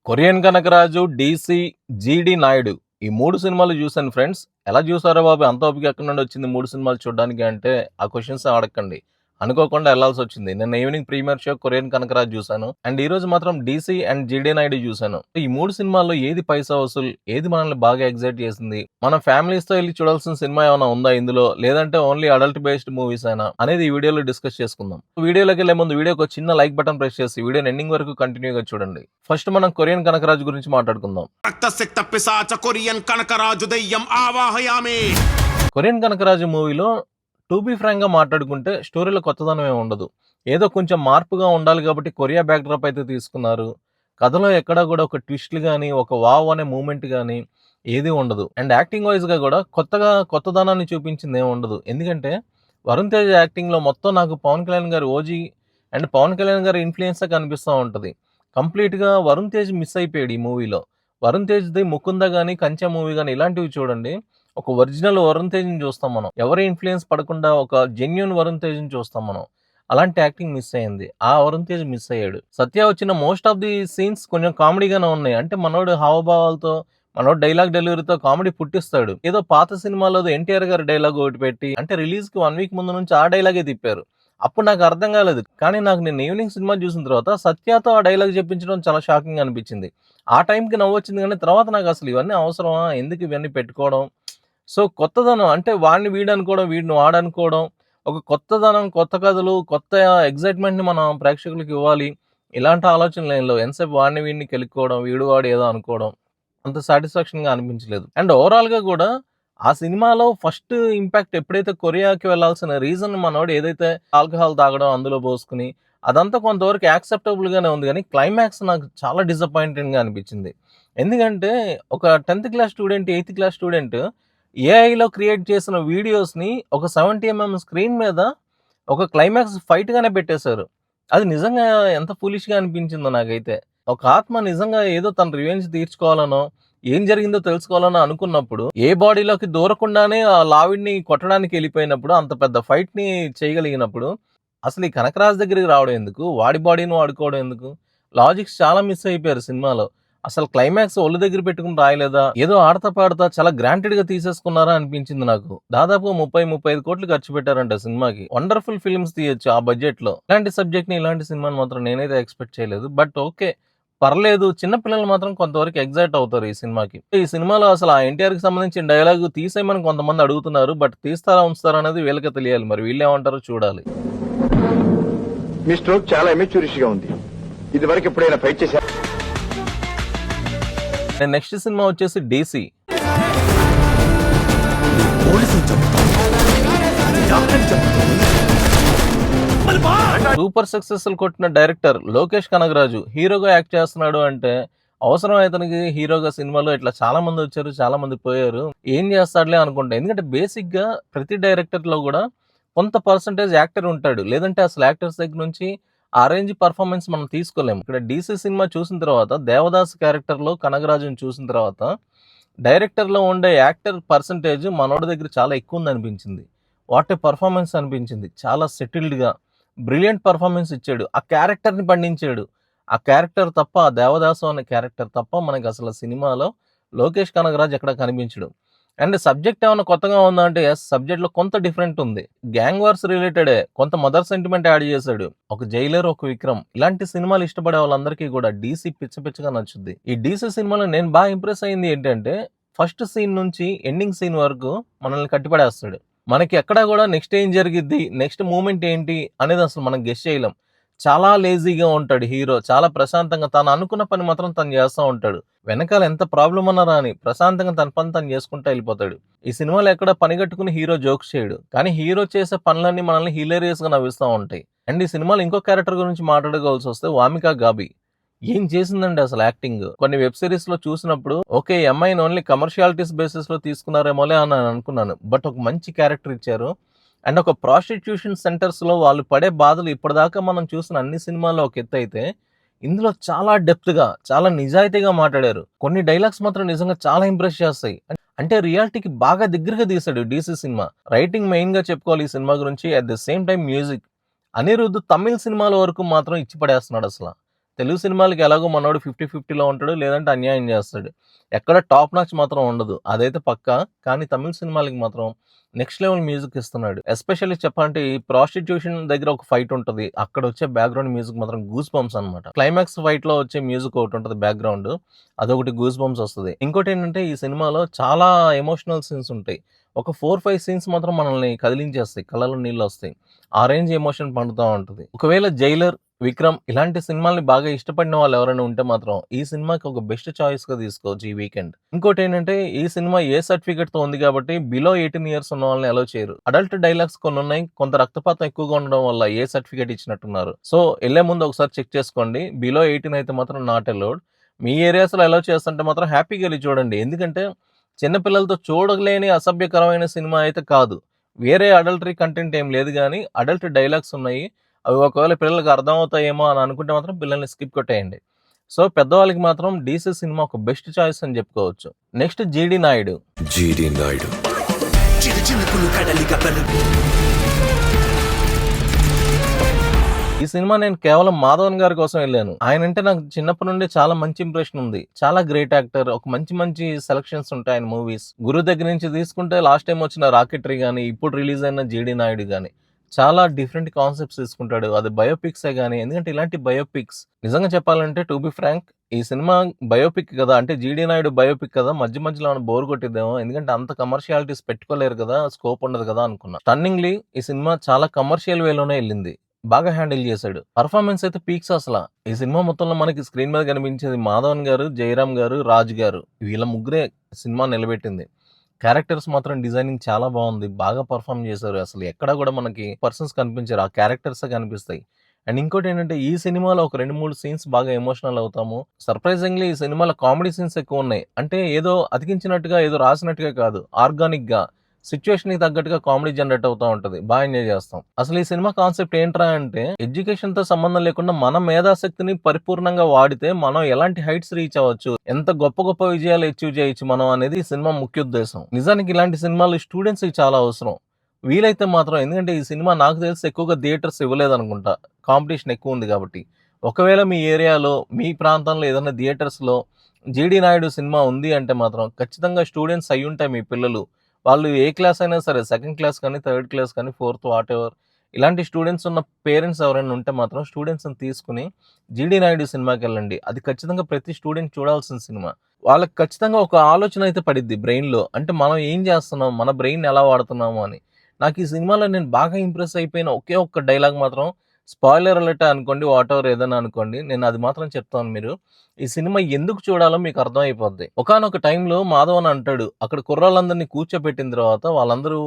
Korean Kanakaraju, 'DC', 'జీడీ నాయుడు' ఈ 3 సినిమాలు చూసాను ఫ్రెండ్స్. ఎలా చూసారా బాబు! అంత ఓపిక ఎక్కడి నుండి వచ్చింది 3 సినిమాలు చూడడానికి అంటే ఆ క్వెషన్స్ అడగకండి. అనుకోకుండా ఎళ్ళాల్సొచ్చింది. నిన్న evening premiere show 'Korean Kanakaraju' చూసాను. అండ్ ఈ రోజు మాత్రం 'డీసీ' అండ్ 'జీడీ నాయుడు' చూసాను. ఈ 3 సినిమాల్లో ఏది పైసా వసూల్, ఏది మనల్ని బాగా ఎక్సైట్ చేసింది, మనం ఫ్యామిలీస్‌తో ఎళ్లి చూడాల్సిన సినిమా ఏమైనా ఉందా ఇందులో? లేదంటే ఓన్లీ అడల్ట్ బేస్డ్ మూవీసేనా? అనేది ఈ వీడియోలో డిస్కస్ చేసుకుందాం. వీడియోలోకెళ్ళే ముందు వీడియోకి ఒక చిన్న లైక్ బటన్ ప్రెస్ చేసి వీడియోని ఎండింగ్ వరకు కంటిన్యూగా చూడండి. ఫస్ట్ మనం 'కొరియన్ కనకరాజు' గురించి మాట్లాడుకుందాం. రక్తసిక్త పిశాచ కొరియన్ కనకరాజు దెయ్యం ఆవాహయామి. 'కొరియన్ కనకరాజు' మూవీలో టు బీ ఫ్రాంక్‌గా మాట్లాడుకుంటే స్టోరీలో కొత్తదనం ఏమి ఉండదు. ఏదో కొంచెం మార్పుగా ఉండాలి కాబట్టి కొరియా బ్యాక్‌డ్రాప్ అయితే తీసుకున్నారు. కథలో ఎక్కడా కూడా ఒక ట్విస్ట్‌లు గాని, ఒక వావ్ అనే మూవ్‌మెంట్ గాని ఏది ఉండదు. అండ్ యాక్టింగ్ వైస్‌గా కూడా కొత్తదనాన్ని చూపించింది ఏమి ఉండదు. ఎందుకంటే వరుణ్ తేజ్ యాక్టింగ్‌లో మొత్తం నాకు పవన్ కళ్యాణ్ గారి ఓజీ అండ్ పవన్ కళ్యాణ్ గారి ఇన్‌ఫ్లూయెన్సే కనిపిస్తా ఉంటది. కంప్లీట్‌గా వరుణ్ తేజ్ మిస్ అయిపోయాడు ఈ మూవీలో. వరుణ్ తేజ్‌ది 'ముకుంద' గాని, 'కంచె' మూవీ గాని ఇలాంటివి చూడండి. ఒక ఒరిజినల్ వరుణ్ తేజ్‌ని చూస్తాం మనం. ఎవరి ఇన్‌ఫ్లూయెన్స్ పడకుండా ఒక జెన్యూన్ వరుణ్ తేజ్‌ని చూస్తాం మనం. అలాంటి యాక్టింగ్ మిస్ అయింది. ఆ వరుణ్ తేజ్ మిస్ అయ్యాడు. సత్య వచ్చిన మోస్ట్ ఆఫ్ ది సీన్స్ కొంచెం కామెడీగానే ఉన్నాయి. అంటే మనోడు హావభావాలతో, మనోడు డైలాగ్ డెలివరీతో కామెడీ పుట్టిస్తాడు. ఏదో పాత సినిమాలోదో ఎన్టీఆర్ గారి డైలాగ్ ఒకటి పెట్టి అంటే రిలీజ్‌కి 1 వీక్ ముందు నుంచి ఆ డైలాగే తిప్పారు. అప్పుడు నాకు అర్థం కాలేదు. కానీ నాకు నిన్న ఈవినింగ్ సినిమా చూసిన తర్వాత సత్యతో ఆ డైలాగ్ చెప్పించడం చాలా షాకింగ్‌గా అనిపించింది. ఆ టైంకి నవ్వొచ్చింది గానీ తర్వాత నాకు అసలు ఇవన్నీ అవసరమా? ఎందుకు ఇవన్నీ పెట్టుకోవడం? సో, కొత్తదనం అంటే వాడిని వీడనుకోవడం, వీడిని వాడనుకోవడం, ఒక కొత్తదనం, కొత్త కథలు, కొత్త ఎక్సైట్‌మెంట్‌ని మనం ప్రేక్షకులకి ఇవ్వాలి. ఇలాంటి ఆలోచనలు ఏం లేవు. ఎంతసేపు వాడిని వీడిని కెలుక్కోవడం, వీడు వాడు ఏదో అనుకోవడం, అంత సాటిస్ఫాక్షన్‌గా అనిపించలేదు. అండ్ ఓవరాల్‌గా కూడా ఆ సినిమాలో ఫస్ట్ ఇంపాక్ట్ ఎప్పుడైతే కొరియాకి వెళ్ళాల్సిన రీజన్ మనోడు ఏదైతే ఆల్కహాల్ తాగడం అందులో పోసుకొని, అదంతా కొంతవరకు యాక్సెప్టబుల్‌గానే ఉంది గానీ, క్లైమాక్స్ నాకు చాలా డిసప్పాయింటింగ్‌గా అనిపించింది. ఎందుకంటే ఒక 10థ్ క్లాస్ స్టూడెంట్, 8థ్ క్లాస్ స్టూడెంట్ ఏఐలో క్రియేట్ చేసిన వీడియోస్‌ని ఒక 70 స్క్రీన్ మీద ఒక క్లైమాక్స్ ఫైట్‌గానే పెట్టేశారు. అది నిజంగా ఎంత ఫూలిష్‌గా అనిపించిందో నాకైతే. ఒక ఆత్మ నిజంగా ఏదో తన రివెంజ్ తీర్చుకోవాలనో, ఏం జరిగిందో తెలుసుకోవాలనో అనుకున్నప్పుడు, ఏ బాడీలోకి దూరకుండానే ఆ లావిడ్ని కొట్టడానికి ఎళ్ళిపోయినప్పుడు, అంత పెద్ద ఫైట్‌ని చేయగలిగినప్పుడు, అసలు ఈ కనకరాజు దగ్గరికి రావడం ఎందుకు? వాడి బాడీని వాడుకోవడం ఎందుకు? లాజిక్స్ చాలా మిస్ అయిపోయారు సినిమాలో. అసలు క్లైమాక్స్ ఒళ్ళు దగ్గర పెట్టుకొని రాయలేదా? ఏదో ఆడతా పాడతా చాలా గ్రాంటెడ్‌గా తీసేసుకున్నారా అనిపించింది నాకు. దాదాపుగా 35 కోట్లు ఖర్చు పెట్టారంట సినిమాకి. వండర్‌ఫుల్ ఫిల్మ్స్ తీయొచ్చు ఆ బడ్జెట్‌లో. ఇలాంటి సబ్జెక్ట్‌ని, ఇలాంటి సినిమాని మాత్రం నేనైతే ఎక్స్‌పెక్ట్ చేయలేదు. But okay. పర్లేదు. చిన్న పిల్లలు మాత్రం కొంతవరకు ఎక్సైట్ అవుతారు ఈ సినిమాకి. ఈ సినిమాలో అసలు ఆ ఎన్టీఆర్‌కి సంబంధించిన డైలాగ్ తీసేయమని కొంతమంది అడుగుతున్నారు. బట్ తీస్తారా, ఉంచుతారా అనేది వీళ్ళకే తెలియాలి. మరి వీళ్ళేమంటారో చూడాలి. మీ స్ట్రోక్ చాలా ఎమెచ్యూరిటీగా ఉంది. ఇదివరకు ఎప్పుడైనా ఫైట్ చేశారా? నెక్స్ట్ సినిమా వచ్చేసి 'డీసీ'. సూపర్ సక్సెస్‌ఫుల్ కొట్టిన డైరెక్టర్ లోకేష్ కనగరాజు హీరోగా యాక్ట్ చేస్తున్నాడు అంటే అవసరం అతనికి హీరోగా సినిమాలో ఇట్లా చాలా మంది వచ్చారు, చాలా మంది పోయారు. ఏం చేస్తాడులే అనుకుంటా. ఎందుకంటే బేసిక్‌గా ప్రతి డైరెక్టర్‌లో కూడా కొంత పర్సెంటేజ్ యాక్టర్ ఉంటాడు. లేదంటే అసలు యాక్టర్స్ దగ్గర నుంచి ఆ రేంజ్ పర్ఫార్మెన్స్ మనం తీసుకోలేము. ఇక్కడ 'డీసీ' సినిమా చూసిన తర్వాత 'దేవదాస్' క్యారెక్టర్‌లో కనగరాజుని చూసిన తర్వాత డైరెక్టర్‌లో ఉండే యాక్టర్ పర్సెంటేజ్ మనోడి దగ్గర చాలా ఎక్కువ ఉందనిపించింది. వాట్ ఏ పర్ఫార్మెన్స్ అనిపించింది. చాలా సెటిల్డ్‌గా బ్రిలియంట్ పర్ఫార్మెన్స్ ఇచ్చాడు. ఆ క్యారెక్టర్‌ని పండించాడు. ఆ క్యారెక్టర్ తప్ప, ఆ 'దేవదాసు' అనే క్యారెక్టర్ తప్ప మనకి అసలు సినిమాలో లోకేష్ కనగరాజ్ ఎక్కడ కనిపించడు. అండ్ సబ్జెక్ట్ ఏమన్నా కొత్తగా ఉందా అంటే యెస్, సబ్జెక్ట్‌లో కొంత డిఫరెంట్ ఉంది. గ్యాంగ్ వార్స్ రిలేటెడే. కొంత మదర్ సెంటిమెంట్ యాడ్ చేశాడు. ఒక జైలర్, ఒక విక్రమ్. ఇలాంటి సినిమాలు ఇష్టపడే వాళ్ళందరికీ కూడా 'డీసీ' పిచ్చగా నచ్చుద్ది. ఈ 'డీసీ' సినిమాలో నేను బాగా ఇంప్రెస్ అయింది ఏంటంటే ఫస్ట్ సీన్ నుంచి ఎండింగ్ సీన్ వరకు మనల్ని కట్టిపడేస్తాడు. మనకి ఎక్కడా కూడా నెక్స్ట్ ఏం జరిగిద్ది, నెక్స్ట్ మూవ్‌మెంట్ ఏంటి అనేది అసలు మనం గెస్ చేయలేం. చాలా లేజీగా ఉంటాడు హీరో. చాలా ప్రశాంతంగా తను అనుకున్న పని మాత్రం తను చేస్తా ఉంటాడు. వెనకాల ఎంత ప్రాబ్లమ్ అన్నా రాని ప్రశాంతంగా తన పని తను చేసుకుంటా వెళ్ళిపోతాడు. ఈ సినిమాలో ఎక్కడ పని కట్టుకుని హీరో జోక్స్ చేయడు. కానీ హీరో చేసే పనులన్నీ మనల్ని హిలేరియస్‌గా నవ్విస్తా ఉంటాయి. అండ్ ఈ సినిమాలో ఇంకో క్యారెక్టర్ గురించి మాట్లాడుకోవాల్సి వస్తే 'వామిక గాబి'. ఏం చేసిందండి అసలు యాక్టింగ్. కొన్ని వెబ్ సిరీస్‌లో చూసినప్పుడు ఓకే, ఈ అమ్మాయిని ఓన్లీ కమర్షియాలిటీస్ బేసిస్‌లో తీసుకున్నారేమోలే అని అనుకున్నాను. బట్ ఒక మంచి క్యారెక్టర్ ఇచ్చారు. అండ్ ఒక ప్రాస్టిట్యూషన్ సెంటర్స్‌లో వాళ్ళు పడే బాధలు ఇప్పటిదాకా మనం చూసిన అన్ని సినిమాల్లో ఒక ఎత్తయితే, ఇందులో చాలా డెప్త్‌గా, చాలా నిజాయితీగా మాట్లాడారు. కొన్ని డైలాగ్స్ మాత్రం నిజంగా చాలా ఇంప్రెస్ చేస్తాయి. అంటే రియాలిటీకి బాగా దగ్గరగా తీశాడు 'డీసీ' సినిమా. రైటింగ్ మెయిన్‌గా చెప్పుకోవాలి ఈ సినిమా గురించి. At the same time music. Anirudh Tamil సినిమాల వరకు మాత్రం ఇచ్చి పడేస్తున్నాడు అసల. తెలుగు సినిమాలకి ఎలాగో మనోడు 50-50లో ఉంటాడు. లేదంటే అన్యాయం చేస్తాడు. ఎక్కడ టాప్ నాచ్ మాత్రం ఉండదు. అదైతే పక్కా. కానీ తమిళ్ సినిమాలకి మాత్రం నెక్స్ట్ లెవెల్ మ్యూజిక్ ఇస్తున్నాడు. ఎస్పెషల్లీ చెప్పాలంటే ఈ ప్రాస్టిట్యూషన్ దగ్గర ఒక ఫైట్ ఉంటది. అక్కడ వచ్చే బ్యాక్‌గ్రౌండ్ మ్యూజిక్ మాత్రం గూస్ బంప్స్ అన్నమాట. క్లైమాక్స్ ఫైట్‌లో వచ్చే మ్యూజిక్ ఒకటి ఉంటది బ్యాక్‌గ్రౌండ్. అదొకటి గూస్ బంప్స్ వస్తది. ఇంకోటేంటంటే ఈ సినిమాలో చాలా ఎమోషనల్ సీన్స్ ఉంటాయి. ఒక 4, 5 సీన్స్ మాత్రం మనల్ని కదిలించేస్తాయి. కళ్ళలో నీళ్లొస్తాయి. ఆ రేంజ్ ఎమోషన్ పండుతా ఉంటది. ఒకవేళ 'జైలర్', 'విక్రమ్' ఇలాంటి సినిమాల్ని బాగా ఇష్టపడిన వాళ్ళు ఎవరైనా ఉంటే మాత్రం ఈ సినిమాకి ఒక బెస్ట్ చాయిస్‌గా తీసుకోవచ్చు ఈ వీకెండ్. ఇంకోటేంటంటే ఈ సినిమా ఏ సర్టిఫికేట్‌తో ఉంది కాబట్టి బిలో 18 ఇయర్స్ ఉన్న వాళ్ళని అలో చేయరు. అడల్ట్ డైలాగ్స్ కొన్నున్నాయి. కొంత రక్తపాతం ఎక్కువగా ఉండడం వల్ల ఏ సర్టిఫికేట్ ఇచ్చినట్టున్నారు. సో ఎళ్ళే ముందు ఒకసారి చెక్ చేసుకోండి. బిలో 18 అయితే మాత్రం నాట్ అలౌడ్. మీ ఏరియాస్‌లో అలౌ చేస్తుంటే మాత్రం హ్యాపీగా ఎళ్లి చూడండి. ఎందుకంటే చిన్న పిల్లలతో చూడలేని అసభ్యకరమైన సినిమా అయితే కాదు. వేరే అడల్టరీ కంటెంట్ ఏం లేదు గానీ అడల్ట్ డైలాగ్స్ ఉన్నాయి. అవి ఒకవేళ పిల్లలకి అర్థమవుతాయేమో అని అనుకుంటే మాత్రం పిల్లల్ని స్కిప్ కొట్టేయండి. సో పెద్దవాళ్ళకి మాత్రం 'డీసీ' సినిమా ఒక బెస్ట్ చాయిస్ అని చెప్పుకోవచ్చు. నెక్స్ట్ 'జీడీ నాయుడు'. జీడి నాయుడు చిరుచినుకులు కడలిగా పెరుగు ఈ సినిమా నేను కేవలం మాధవన్ గారి కోసం వెళ్ళాను. ఆయనంటే నాకు చిన్నప్పటి నుండి చాలా మంచి ఇంప్రెషన్ ఉంది. చాలా గ్రేట్ యాక్టర్. ఒక మంచి మంచి సెలక్షన్స్ ఉంటాయి ఆయన మూవీస్. 'గురు' దగ్గర నుంచి తీసుకుంటే లాస్ట్ టైం వచ్చిన 'రాకెటరీ' గానీ, ఇప్పుడు రిలీజ్ అయిన 'జీడీ నాయుడు' గానీ చాలా డిఫరెంట్ కాన్సెప్ట్స్ తీసుకుంటాడు. అది బయోపిక్సే గానీ ఎందుకంటే ఇలాంటి బయోపిక్స్ నిజంగా చెప్పాలంటే టు బి ఫ్రాంక్ ఈ సినిమా బయోపిక్ కదా! అంటే 'జీడీ నాయుడు' బయోపిక్ కదా! మధ్య మధ్యలో ఏమైనా బోర్ కొట్టిద్దేమో. ఎందుకంటే అంత కమర్షియాలిటీస్ పెట్టుకోలేరు కదా! స్కోప్ ఉండదు కదా అనుకున్నా. స్టన్నింగ్‌లీ ఈ సినిమా చాలా కమర్షియల్ వేలోనే ఎళ్ళింది. బాగా హ్యాండిల్ చేశాడు. పర్ఫార్మెన్స్ అయితే పీక్స్ అసల. ఈ సినిమా మొత్తంలో మనకి స్క్రీన్ మీద కనిపించేది మాధవన్ గారు, జయరామ్ గారు, రాజ్ గారు. వీళ్ళ ముగ్గురే సినిమా నిలబెట్టింది. క్యారెక్టర్స్ మాత్రం డిజైనింగ్ చాలా బాగుంది. బాగా పర్ఫార్మ్ చేశారు. అసలు ఎక్కడ కూడా మనకి పర్సన్స్ కనిపించరు. ఆ క్యారెక్టర్సే కనిపిస్తాయి. అండ్ ఇంకోటేంటంటే ఈ సినిమాలో ఒక 2, 3 సీన్స్ బాగా ఎమోషనల్ అవుతాము. సర్ప్రైజింగ్‌లీ ఈ సినిమాలో కామెడీ సీన్స్ ఎక్కువున్నాయి. అంటే ఏదో అతికించినట్టుగా, ఏదో రాసినట్టుగా కాదు. ఆర్గానిక్‌గా సిట్యుయేషన్‌కి తగ్గట్టుగా కామెడీ జనరేట్ అవుతా ఉంటది. ఎంజాయ్ చేస్తాం. అసలు ఈ సినిమా కాన్సెప్ట్ ఏంట్రా అంటే ఎడ్యుకేషన్‌తో సంబంధం లేకుండా మన మేధాశక్తిని పరిపూర్ణంగా వాడితే మనం ఎలాంటి హైట్స్ రీచ్ అవ్వచ్చు. ఎంత గొప్ప గొప్ప విజయాలు అచీవ్ చేయొచ్చు మనం అనేది ఈ సినిమా ముఖ్య ఉద్దేశం. నిజానికి ఇలాంటి సినిమాలు స్టూడెంట్స్‌కి చాలా అవసరం. వీలైతే మాత్రం ఎందుకంటే ఈ సినిమా నాకు తెలిసి ఎక్కువగా థియేటర్స్ ఇవ్వలేదనుకుంటా. కాంపిటీషన్ ఎక్కువ ఉంది కాబట్టి. ఒకవేళ మీ ఏరియాలో, మీ ప్రాంతంలో ఏదైనా థియేటర్స్‌లో 'జీడీ నాయుడు' సినిమా ఉంది అంటే మాత్రం ఖచ్చితంగా స్టూడెంట్స్ అయ్యుంటే మీ పిల్లలు వాళ్ళు ఏ క్లాస్ అయినా సరే సెకండ్ క్లాస్ కానీ, థర్డ్ క్లాస్ కానీ, ఫోర్త్ వాటెవర్ ఇలాంటి స్టూడెంట్స్ ఉన్న పేరెంట్స్ ఎవరైనా ఉంటే మాత్రం స్టూడెంట్స్‌ని తీసుకొని 'జీడీ నాయుడు' సినిమాకెళ్ళండి. అది ఖచ్చితంగా ప్రతి స్టూడెంట్ చూడాల్సిన సినిమా. వాళ్ళకి ఖచ్చితంగా ఒక ఆలోచన అయితే పడిద్ది బ్రెయిన్‌లో. అంటే మనం ఏం చేస్తున్నాం? మన బ్రెయిన్‌ని ఎలా వాడుతున్నాము అని. నాకు ఈ సినిమాలో నేను బాగా ఇంప్రెస్ అయిపోయిన ఒకే ఒక్క డైలాగ్ మాత్రం స్పాయిలర్ అలర్టే అనుకోండి, వాటెవర్ ఏదైనా అనుకోండి. నేను అది మాత్రం చెప్తాను మీరు. ఈ సినిమా ఎందుకు చూడాలో మీకు అర్థమైపోద్ది. ఒకానొక టైంలో మాధవన్ అంటాడు. అక్కడ కుర్రాళ్ళందరిని కూర్చోబెట్టిన తర్వాత వాళ్ళందరూ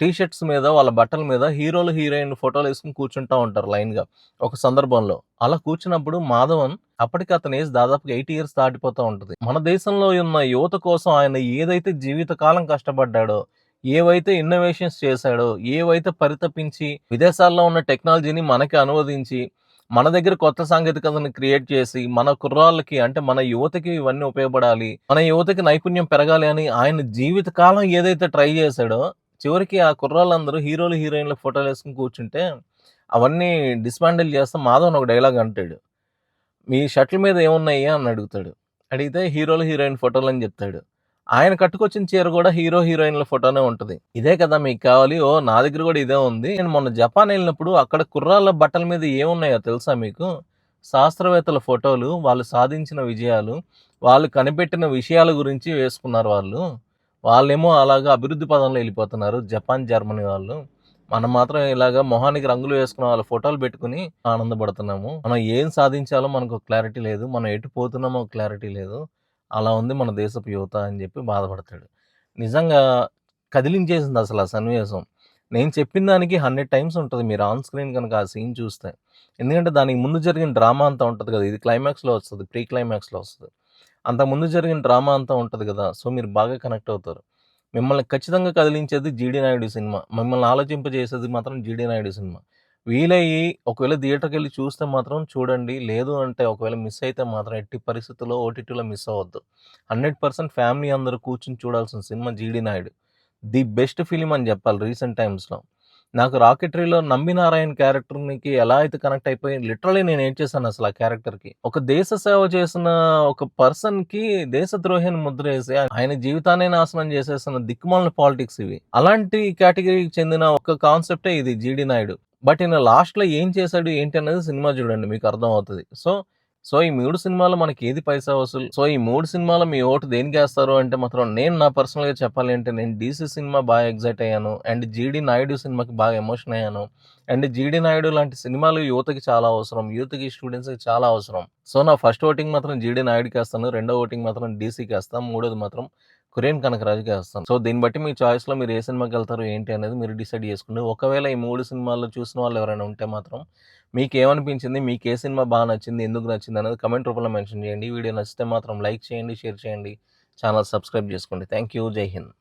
టీ షర్ట్స్ మీద, వాళ్ళ బట్టల మీద హీరోలు, హీరోయిన్‌లు ఫోటోలేసుకొని కూర్చుంటా ఉంటారు లైన్‌గా ఒక సందర్భంలో. అలా కూర్చున్నప్పుడు మాధవన్ అప్పటికి అతని ఏజ్ దాదాపుగా 80 ఇయర్స్ దాటిపోతా ఉంటది. మన దేశంలో ఉన్న యువత కోసం ఆయన ఏదైతే జీవితకాలం కష్టపడ్డాడో, ఏవైతే ఇన్నోవేషన్స్ చేశాడో, ఏవైతే పరితపించి విదేశాల్లో ఉన్న టెక్నాలజీని మనకి అనువదించి మన దగ్గర కొత్త సాంకేతికతను క్రియేట్ చేసి, మన కుర్రాళ్ళకి అంటే మన యువతకి ఇవన్నీ ఉపయోగపడాలి. మన యువతకి నైపుణ్యం పెరగాలి అని ఆయన జీవితకాలం ఏదైతే ట్రై చేశాడో, చివరికి ఆ కుర్రాళ్ళందరూ హీరోలు, హీరోయిన్‌ల ఫోటోలేసుకొని కూర్చుంటే, అవన్నీ డిస్మాంటిల్ చేస్తా మాధవన్ ఒక డైలాగ్ అంటాడు. "మీ షర్ట్‌ల మీద ఏమున్నాయి?" అని అడుగుతాడు. అడిగితే హీరోలు, హీరోయిన్ ఫోటోలని చెప్తాడు. ఆయన కట్టుకొచ్చిన చీర కూడా హీరో, హీరోయిన్‌ల ఫోటోనే ఉంటది. ఇదే కదా మీకు కావాలి? ఓహ్! నా దగ్గర కూడా ఇదే ఉంది. నేను మొన్న జపాన్ ఎళ్ళినప్పుడు అక్కడ కుర్రాళ్ళ బట్టల మీద ఏమున్నాయో తెలుసా మీకు? శాస్త్రవేత్తల ఫోటోలు, వాళ్ళు సాధించిన విజయాలు, వాళ్ళు కనిపెట్టిన విషయాల గురించి వేసుకున్నారు వాళ్ళు. వాళ్ళేమో అలాగా అభివృద్ధి పదంలో ఎళ్ళిపోతున్నారు జపాన్, జర్మనీ వాళ్ళు. మనం మాత్రం ఇలాగా మొహానికి రంగులు వేసుకున్న వాళ్ళ ఫోటోలు పెట్టుకొని ఆనందపడుతున్నాము. మనం ఏం సాధించాలో మనకు క్లారిటీ లేదు. మనం ఎటు పోతున్నామో క్లారిటీ లేదు. అలా ఉంది మన దేశపు యువత అని చెప్పి బాధపడతాడు. నిజంగా కదిలించేసింది అసలు ఆ సన్నివేశం. నేను చెప్పిన దానికి 100 టైమ్స్ ఉంటది మీరు ఆన్ స్క్రీన్ గనక ఆ సీన్ చూస్తే. ఎందుకంటే దానికి ముందు జరిగిన డ్రామా అంతా ఉంటది కదా! ఇది క్లైమాక్స్‌లో వస్తది. ప్రీ క్లైమాక్స్‌లో వస్తది. అంతకుముందు జరిగిన డ్రామా అంతా ఉంటది కదా! సో మీరు బాగా కనెక్ట్ అవుతారు. మిమ్మల్ని ఖచ్చితంగా కదిలించేది 'జీడీ నాయుడు' సినిమా. మిమ్మల్ని ఆలోచింపజేసేది మాత్రం 'జీడీ నాయుడు' సినిమా. వీలయ్యి ఒకవేళ థియేటర్‌కెళ్ళి చూస్తే మాత్రం చూడండి. లేదు అంటే ఒకవేళ మిస్ అయితే మాత్రం ఎట్టి పరిస్థితుల్లో ఓటీటీలో మిస్ అవ్వద్దు. 100% ఫ్యామిలీ అందరూ కూర్చొని చూడాల్సిన సినిమా 'జీడీ నాయుడు'. ది బెస్ట్ ఫిల్మ్ అని చెప్పాలి రీసెంట్ టైమ్స్‌లో. నాకు 'రాకెటరీ'లో నంబి నారాయణ్ క్యారెక్టర్‌కి ఎలా అయితే కనెక్ట్ అయిపోయి లిటరల్లీ నేను ఏడ్చేసాను అసలు ఆ క్యారెక్టర్‌కి. ఒక దేశ సేవ చేసిన ఒక పర్సన్‌కి దేశద్రోహి అని ముద్రేసి ఆయన జీవితాన్నే నాశనం చేసేస్తున్న దిక్కుమాలిన పాలిటిక్స్ ఇవి. అలాంటి కేటగిరీకి చెందిన ఒక కాన్సెప్టే ఇది 'జీడీ నాయుడు'. బట్ ఈయన లాస్ట్‌లో ఏం చేశాడు ఏంటి అనేది సినిమా చూడండి మీకు అర్థమవుతది. సో ఈ 3 సినిమాల్లో మనకి ఏది పైసా వసూలు? సో ఈ 3 సినిమాలో మీ ఓటు దేనికేస్తారు అంటే మాత్రం నేను నా పర్సనల్‌గా చెప్పాలి అంటే నేను 'డీసీ' సినిమా బాగా ఎక్సైట్ అయ్యాను. అండ్ 'జీడీ నాయుడు' సినిమాకి బాగా ఎమోషన్ అయ్యాను. అండ్ 'జీడీ నాయుడు' లాంటి సినిమాలు యువతకి చాలా అవసరం. యూత్‌కి, స్టూడెంట్స్‌కి చాలా అవసరం. సో నా ఫస్ట్ ఓటింగ్ మాత్రం 'జీడీ నాయుడు'కేస్తాను. రెండో ఓటింగ్ మాత్రం 'డీసీ'కేస్తాను. మూడోది మాత్రం 'కొరియన్ కనకరాజు'కేస్తాను. సో దీన్ని బట్టి మీ చాయిస్‌లో మీరు ఏ సినిమాకెళ్తారు ఏంటి అనేది మీరు డిసైడ్ చేసుకోండి. ఒకవేళ ఈ 3 సినిమాల్లో చూసిన వాళ్ళు ఎవరైనా ఉంటే మాత్రం మీకేమనిపించింది? మీకు ఏ సినిమా బాగా నచ్చింది? ఎందుకు నచ్చింది? అనేది కామెంట్ రూపంలో మెన్షన్ చేయండి. ఈ వీడియో నచ్చితే మాత్రం లైక్ చేయండి, షేర్ చేయండి. ఛానల్ సబ్స్క్రైబ్ చేసుకోండి. Thank you. జై హింద్.